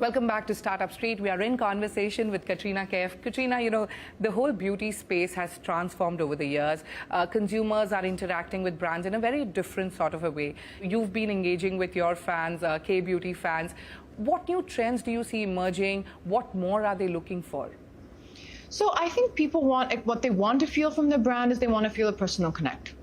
Welcome back to Startup Street. We are in conversation with Katrina Kaif. Katrina, the whole beauty space has transformed over the years. Consumers are interacting with brands in a very different sort of a way. You've been engaging with your fans, K-beauty fans. What new trends do you see emerging? What more are they looking for? So I think people what they want to feel from their brand is they want to feel a personal connect.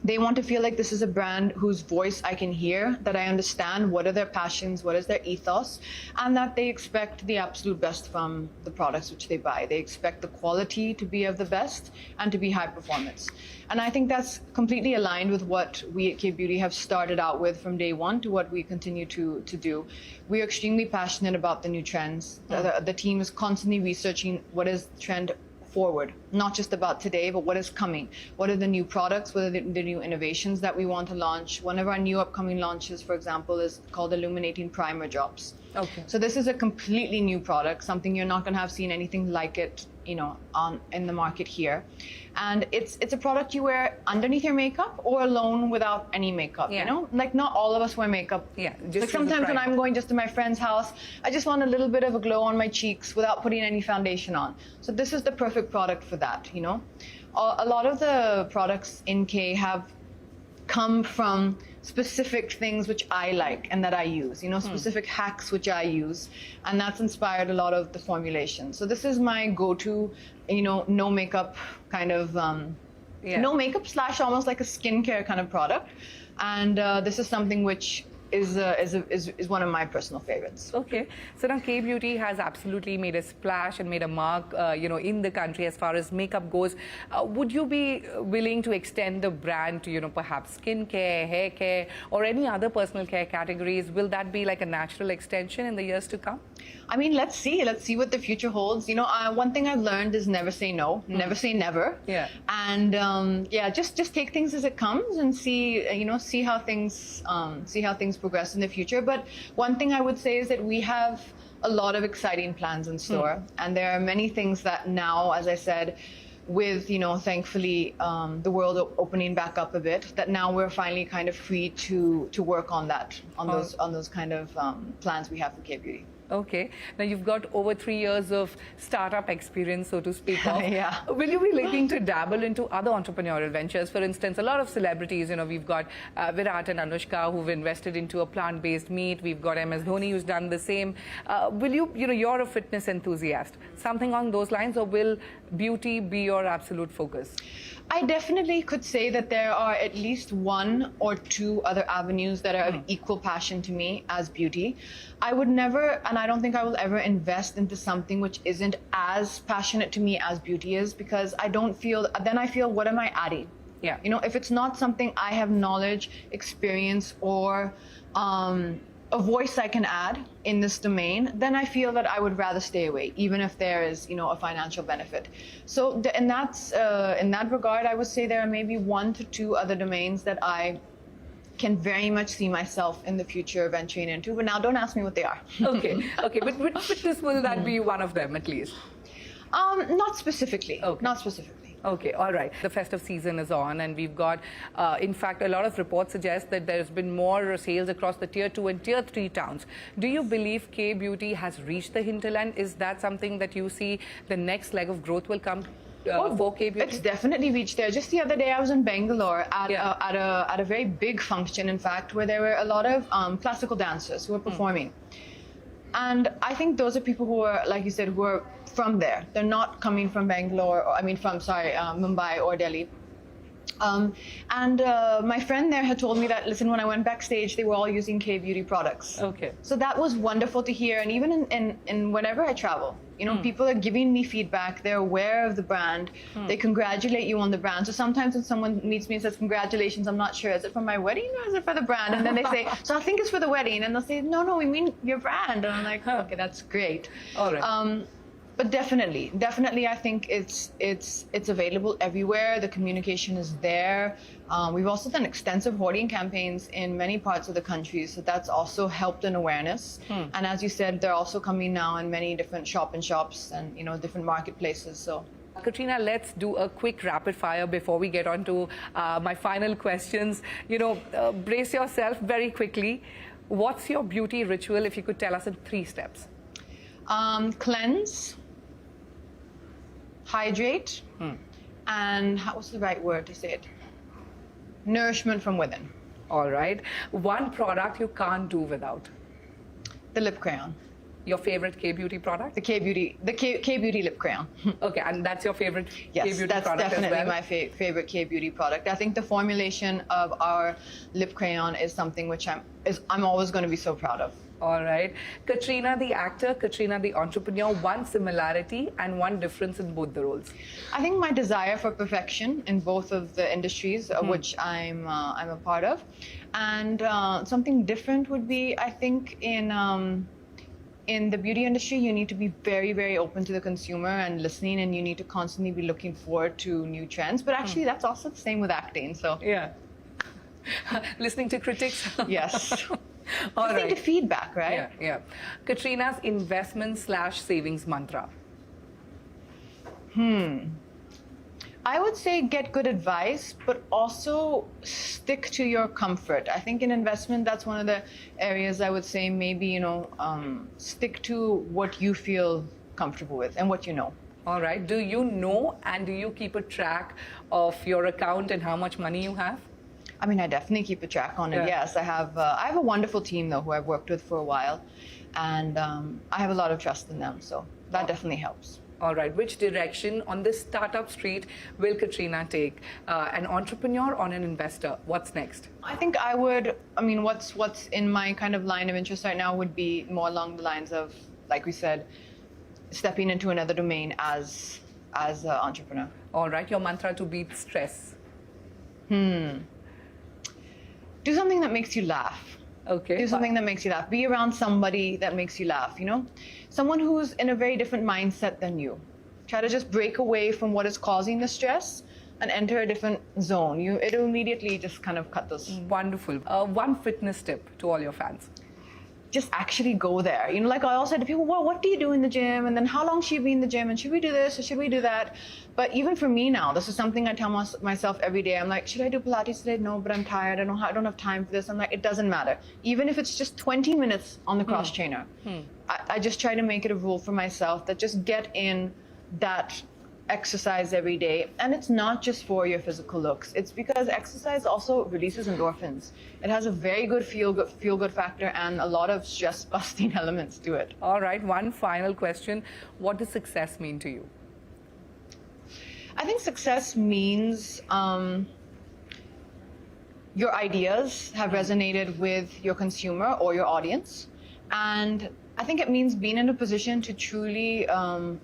They want to feel like this is a brand whose voice I can hear, that I understand what are their passions, what is their ethos, and that they expect the absolute best from the products which they buy. They expect the quality to be of the best and to be high performance. And I think that's completely aligned with what we at K-Beauty have started out with from day one to what we continue to do. We are extremely passionate about the new trends. The team is constantly researching what is the trend forward, not just about today, but what is coming. What are the new products? What are the new innovations that we want to launch? One of our new upcoming launches, for example, is called Illuminating Primer Drops. Okay. So this is a completely new product, something you're not going to have seen anything like it, in the market here. And it's a product you wear underneath your makeup or alone without any makeup. Yeah. Like not all of us wear makeup. Yeah. Like sometimes when I'm going just to my friend's house, I just want a little bit of a glow on my cheeks without putting any foundation on. So this is the perfect product for that. A lot of the products in K have come from specific things which I like and that I use, specific hacks which I use, and that's inspired a lot of the formulation. So this is my go-to, no makeup kind of, no makeup / almost like a skincare kind of product, and this is something which is one of my personal favorites. Okay, so now K-Beauty has absolutely made a splash and made a mark, in the country as far as makeup goes. Would you be willing to extend the brand to, perhaps skincare, hair care, or any other personal care categories? Will that be like a natural extension in the years to come? I mean, let's see what the future holds. One thing I've learned is never say no, never say never. Yeah. And just take things as it comes and see how things progress in the future. But one thing I would say is that we have a lot of exciting plans in store, and there are many things that now, as I said, with thankfully the world opening back up a bit, that now we're finally kind of free to work on those kind of plans we have for K-Beauty. Okay. Now, you've got over 3 years of startup experience, so to speak of. Yeah. Will you be looking to dabble into other entrepreneurial ventures? For instance, a lot of celebrities, we've got Virat and Anushka who've invested into a plant-based meat. We've got MS Dhoni who's done the same. Will you, you're a fitness enthusiast, something along those lines, or will beauty be your absolute focus? I definitely could say that there are at least 1 or 2 other avenues that are of equal passion to me as beauty. I would never, and I don't think I will ever invest into something which isn't as passionate to me as beauty is, because I feel, what am I adding? Yeah. If it's not something I have knowledge, experience, or a voice I can add in this domain, then I feel that I would rather stay away, even if there is, a financial benefit. So in that regard, I would say there are maybe 1 to 2 other domains that I can very much see myself in the future venturing into. But now don't ask me what they are. Okay, but will that be one of them at least? Not specifically. Okay. Not specifically. Okay, all right. The festive season is on, and we've got, in fact, a lot of reports suggest that there's been more sales across the Tier 2 and Tier 3 towns. Do you believe K-Beauty has reached the hinterland? Is that something that you see the next leg of growth will come for K-Beauty? It's definitely reached there. Just the other day, I was in Bangalore at a very big function, in fact, where there were a lot of classical dancers who were performing. And I think those are people who are, like you said, who are from there. They're not coming from Bangalore, Mumbai or Delhi. My friend there had told me that, listen, when I went backstage, they were all using K-Beauty products. Okay. So that was wonderful to hear. And even in whenever I travel, people are giving me feedback. They're aware of the brand. They congratulate you on the brand. So sometimes when someone meets me and says, congratulations, I'm not sure, is it for my wedding or is it for the brand? And then they say, so I think it's for the wedding. And they'll say, no, we mean your brand. And I'm like, okay, that's great. All right. But definitely, I think it's available everywhere. The communication is there. We've also done extensive hoarding campaigns in many parts of the country, so that's also helped in awareness. And as you said, they're also coming now in many different shop-in-shops and different marketplaces. So. Katrina, let's do a quick rapid fire before we get on to my final questions. Brace yourself very quickly. What's your beauty ritual, if you could tell us in 3 steps? Cleanse, hydrate, and what's the right word to say it? Nourishment from within. All right. One product you can't do without. The lip crayon. Your favorite K-beauty product? The K-beauty lip crayon. Okay, and that's your favorite Yes, K-beauty that's product definitely as well? my favorite K-beauty product. I think the formulation of our lip crayon is something which I'm always going to be so proud of. All right. Katrina the actor, Katrina the entrepreneur, one similarity and one difference in both the roles. I think my desire for perfection in both of the industries, which I'm a part of, and something different would be, I think, in the beauty industry, you need to be very, very open to the consumer and listening, and you need to constantly be looking forward to new trends. But actually, that's also the same with acting. So Yeah. Listening to critics. yes, All listening to right. feedback, right? Yeah, yeah. Katrina's investment/savings mantra. I would say get good advice, but also stick to your comfort. I think in investment, that's one of the areas I would say maybe, stick to what you feel comfortable with and what you know. All right. Do you know and do you keep a track of your account and how much money you have? I mean, I definitely keep a track on it. Yeah. Yes, I have a wonderful team though who I've worked with for a while, and I have a lot of trust in them. So that definitely helps. All right. Which direction on this startup street will Katrina take? An entrepreneur or an investor? What's next? I think I would. I mean, what's in my kind of line of interest right now would be more along the lines of, like we said, stepping into another domain as an entrepreneur. All right. Your mantra to beat stress. Do something that makes you laugh. Okay. Do something that makes you laugh. Be around somebody that makes you laugh, Someone who's in a very different mindset than you. Try to just break away from what is causing the stress and enter a different zone. It'll immediately just kind of cut those. Wonderful. One fitness tip to all your fans. Just actually go there. Like I always said to people, well, what do you do in the gym? And then how long should you be in the gym? And should we do this or should we do that? But even for me now, this is something I tell myself every day. I'm like, should I do Pilates today? No, but I'm tired. I don't have time for this. I'm like, it doesn't matter. Even if it's just 20 minutes on the cross trainer, I just try to make it a rule for myself that just get in that exercise every day. And it's not just for your physical looks. It's because exercise also releases endorphins. It has a very good feel good factor and a lot of stress busting elements to it. All right. One final question. What does success mean to you? I think success means your ideas have resonated with your consumer or your audience. And I think it means being in a position to truly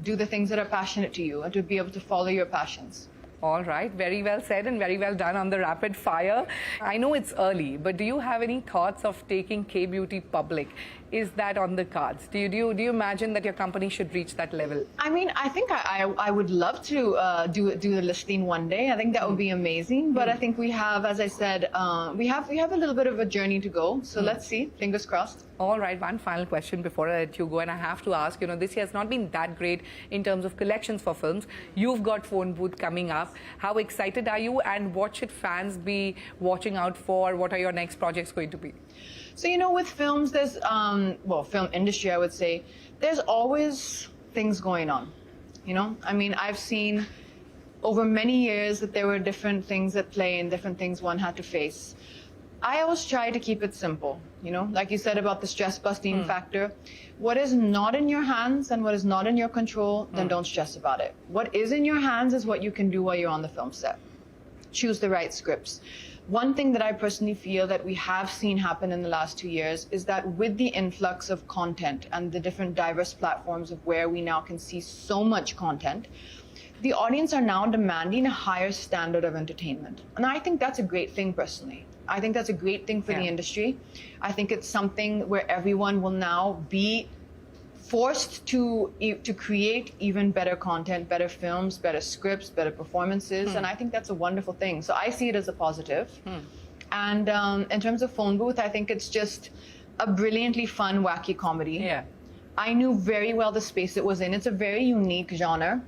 do the things that are passionate to you and to be able to follow your passions. All right. Very well said and very well done on the rapid fire. I know it's early, but do you have any thoughts of taking K-beauty public? Is that on the cards? Do you imagine that your company should reach that level? I mean, I think I would love to do the listing one day. I think that would be amazing. But I think we have, as I said, we have a little bit of a journey to go. So let's see. Fingers crossed. All right, one final question before I let you go, and I have to ask, this year has not been that great in terms of collections for films. You've got Phone Booth coming up. How excited are you, and what should fans be watching out for? What are your next projects going to be? So, with films, there's, film industry, I would say, there's always things going on, I mean, I've seen over many years that there were different things at play and different things one had to face. I always try to keep it simple, like you said about the stress busting factor. What is not in your hands and what is not in your control, then don't stress about it. What is in your hands is what you can do while you're on the film set. Choose the right scripts. One thing that I personally feel that we have seen happen in the last 2 years is that with the influx of content and the different diverse platforms of where we now can see so much content, the audience are now demanding a higher standard of entertainment. And I think that's a great thing personally. I think that's a great thing for the industry. I think it's something where everyone will now be forced to create even better content, better films, better scripts, better performances, and I think that's a wonderful thing. So I see it as a positive. And in terms of Phone Booth, I think it's just a brilliantly fun, wacky comedy. Yeah. I knew very well the space it was in. It's a very unique genre.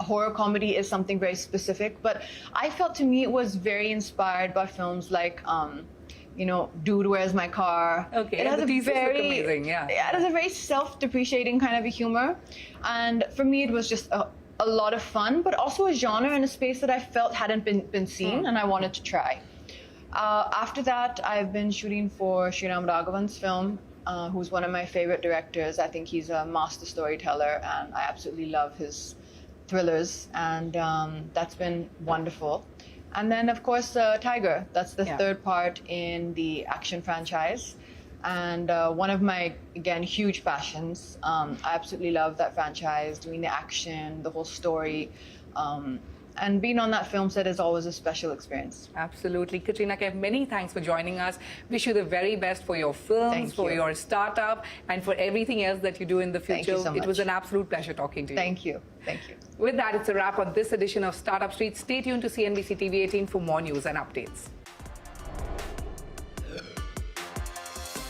Horror comedy is something very specific, but I felt to me it was very inspired by films like dude, where's my car? Okay, It has the a teasers look very, amazing, yeah. It has a very self-depreciating kind of a humor. And for me, it was just a lot of fun, but also a genre in a space that I felt hadn't been seen and I wanted to try. After that, I've been shooting for Sriram Raghavan's film, who's one of my favorite directors. I think he's a master storyteller, and I absolutely love his thrillers, and that's been wonderful. And then, of course, Tiger. That's the third part in the action franchise. And one of my, again, huge passions. I absolutely love that franchise, doing the action, the whole story. And being on that film set is always a special experience. Absolutely. Katrina Kaif, many thanks for joining us. Wish you the very best for your films, for your startup, and for everything else that you do in the future. Thank you so much. It was an absolute pleasure talking to you. Thank you. Thank you. With that, it's a wrap on this edition of Startup Street. Stay tuned to CNBC TV 18 for more news and updates.